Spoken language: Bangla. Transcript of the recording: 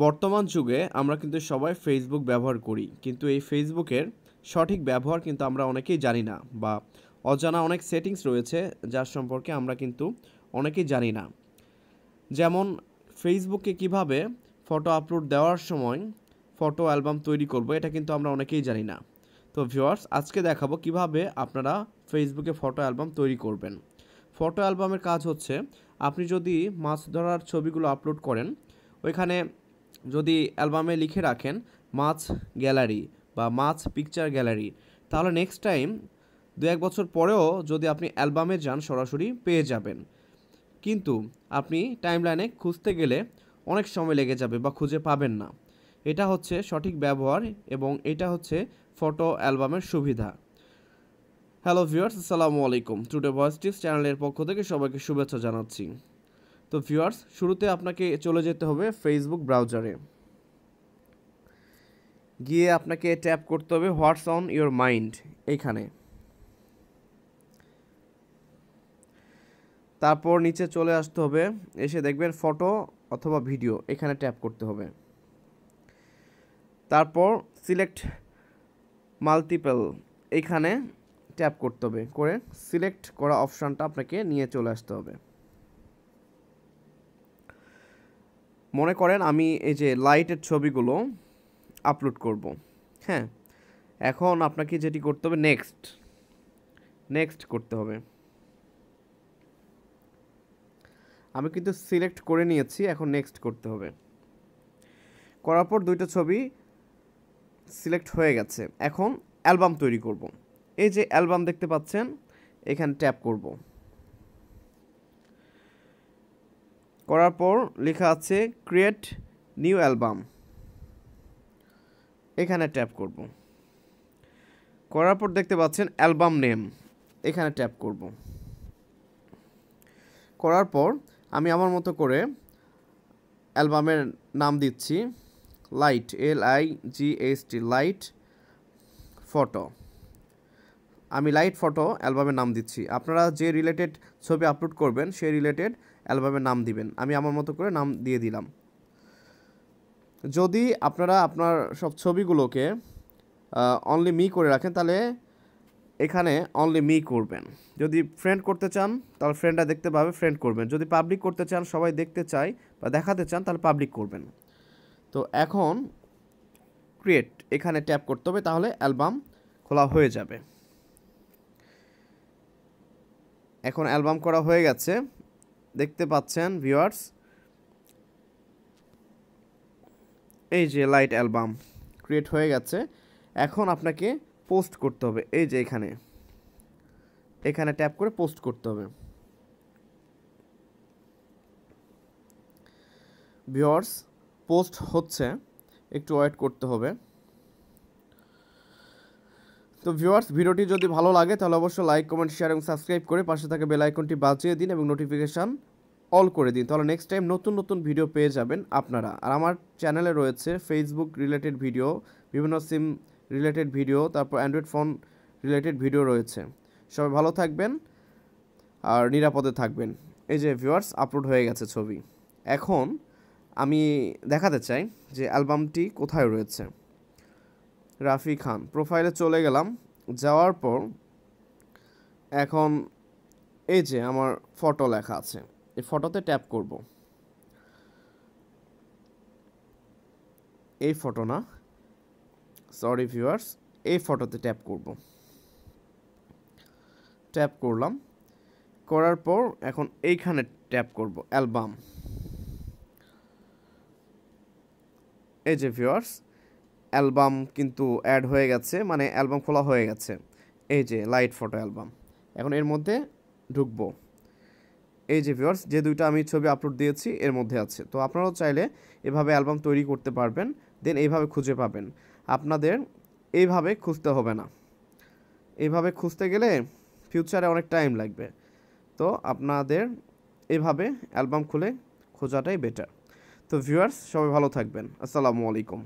বর্তমান যুগে আমরা কিন্তু সবাই ফেসবুক ব্যবহার করি, কিন্তু এই ফেসবুকের সঠিক ব্যবহার কিন্তু আমরা অনেকেই জানি না, বা অজানা অনেক সেটিংস রয়েছে যার সম্পর্কে আমরা কিন্তু অনেকেই জানি না। যেমন ফেসবুকে কিভাবে ফটো আপলোড দেওয়ার সময় ফটো অ্যালবাম তৈরি করব, এটা কিন্তু আমরা অনেকেই জানি না। তো ভিউয়ার্স, আজকে দেখাবো কিভাবে আপনারা ফেসবুকে ফটো অ্যালবাম তৈরি করবেন। ফটো অ্যালবামের কাজ হচ্ছে, আপনি যদি মাছ ধরার ছবিগুলো আপলোড করেন, ওইখানে যদি অ্যালবামে লিখে রাখেন মাছ গ্যালারি বা মাছ পিকচার গ্যালারি, তাহলে নেক্সট টাইম 2-1 বছর পরেও যদি আপনি অ্যালবামে যান সরাসরি পেয়ে যাবেন। কিন্তু আপনি টাইমলাইনে খুঁজতে গেলে অনেক সময় লেগে যাবে বা খুঁজে পাবেন না। এটা হচ্ছে সঠিক ব্যবহার এবং এটা হচ্ছে ফটো অ্যালবামের সুবিধা। হ্যালো ভিউয়ার্স, আসসালামু আলাইকুম। টুডে ভয়েস টিপস চ্যানেলের পক্ষ থেকে সবাইকে শুভেচ্ছা জানাচ্ছি। তো ভিউয়ার্স, শুরুতে আপনাকে চলে যেতে হবে ফেসবুক ব্রাউজারে। গিয়ে আপনাকে ট্যাপ করতে হবে হোয়াটস অন ইওর মাইন্ড এইখানে। তারপর নিচে চলে আসতে হবে, এসে দেখবেন ফটো অথবা ভিডিও, এখানে ট্যাপ করতে হবে। তারপর সিলেক্ট মাল্টিপল এইখানে ট্যাপ করতে হবে, করে সিলেক্ট করা অপশানটা আপনাকে নিয়ে চলে আসতে হবে। মনে করেন আমি এই যে লাইটের ছবিগুলো আপলোড করব, হ্যাঁ। এখন আপনাকে যেটি করতে হবে নেক্সট করতে হবে। আমি কিন্তু সিলেক্ট করে নিয়েছি, এখন নেক্সট করতে হবে। করার পর দুইটা ছবি সিলেক্ট হয়ে গেছে। এখন অ্যালবাম তৈরি করব। এই যে অ্যালবাম দেখতে পাচ্ছেন, এখানে ট্যাপ করব। করার পর লেখা আছে ক্রিয়েট নিউ অ্যালবাম, এখানে ট্যাপ করব। করার পর দেখতে পাচ্ছেন অ্যালবাম নেম, এখানে ট্যাপ করব। করার পর আমি আমার মতো করে অ্যালবামের নাম দিচ্ছি লাইট, LIGHT, লাইট ফটো। আমি লাইট ফটো অ্যালবামের নাম দিচ্ছি। আপনারা যে রিলেটেড ছবি আপলোড করবেন সেই রিলেটেড অ্যালবামের নাম দিবেন। আমি আমার মতো করে নাম দিয়ে দিলাম। যদি আপনারা আপনার সব ছবিগুলোকে অনলি মি করে রাখেন, তাহলে এখানে অনলি মি করবেন। যদি ফ্রেন্ড করতে চান তাহলে ফ্রেন্ডরা দেখতে পাবে, ফ্রেন্ড করবেন। যদি পাবলিক করতে চান, সবাই দেখতে চায় বা দেখাতে চান, তাহলে পাবলিক করবেন। তো এখন ক্রিয়েট এখানে ট্যাপ করতে হবে, তাহলে অ্যালবাম খোলা হয়ে যাবে। এখন অ্যালবাম করা হয়ে গেছে, দেখতে পাচ্ছেন ভিউয়ার্স। এই যে লাইট অ্যালবাম ক্রিয়েট হয়ে গেছে। এখন আপনাকে পোস্ট করতে হবে। এই যে এখানে ট্যাপ করে পোস্ট করতে হবে। ভিউয়ার্স, পোস্ট হচ্ছে, একটু ওয়েট করতে হবে। তো ভিউয়ার্স, ভিডিওটি যদি ভালো লাগে তাহলে অবশ্যই লাইক, কমেন্ট, শেয়ার এবং সাবস্ক্রাইব করে পাশে থাকা বেল আইকনটি বাজিয়ে দিন এবং নোটিফিকেশান অল করে দিন। তাহলে নেক্সট টাইম নতুন ভিডিও পেয়ে যাবেন আপনারা। আর আমার চ্যানেলে রয়েছে ফেসবুক রিলেটেড ভিডিও, বিভিন্ন সিম রিলেটেড ভিডিও, তারপর অ্যান্ড্রয়েড ফোন রিলেটেড ভিডিও রয়েছে। সবাই ভালো থাকবেন আর নিরাপদে থাকবেন। এই যে ভিউয়ার্স, আপলোড হয়ে গেছে ছবি। এখন আমি দেখাতে চাই যে অ্যালবামটি কোথায় রয়েছে। রাফি খান প্রোফাইলে চলে গেলাম। যাওয়ার পর এখন এই যে আমার ফটো লেখা আছে, এই ফটোতে ট্যাপ করব। এই ফটো না, সরি ভিউয়ার্স, এই ফটোতে ট্যাপ করব। ট্যাপ করলাম, করার পর এখন এইখানে ট্যাপ করব অ্যালবাম। এই যে ভিউয়ার্স, অ্যালবাম কিন্তু অ্যাড হয়ে গেছে, মানে অ্যালবাম খোলা হয়ে গেছে। এই যে লাইট ফটো অ্যালবাম, এখন এর মধ্যে ঢুকবো। এই যে ভিউয়ার্স, যে দুইটা আমি ছবি আপলোড দিয়েছি এর মধ্যে আছে। তো আপনারাও চাইলে এভাবে অ্যালবাম তৈরি করতে পারবেন, দেন এইভাবে খুঁজে পাবেন। আপনাদের এইভাবে খুঁজতে হবে না। এইভাবে খুঁজতে গেলে ফিউচারে অনেক টাইম লাগবে। তো আপনাদের এইভাবে অ্যালবাম খুলে খোঁজাটাই বেটার। তো ভিউয়ার্স, সবাই ভালো থাকবেন। আসসালামু আলাইকুম।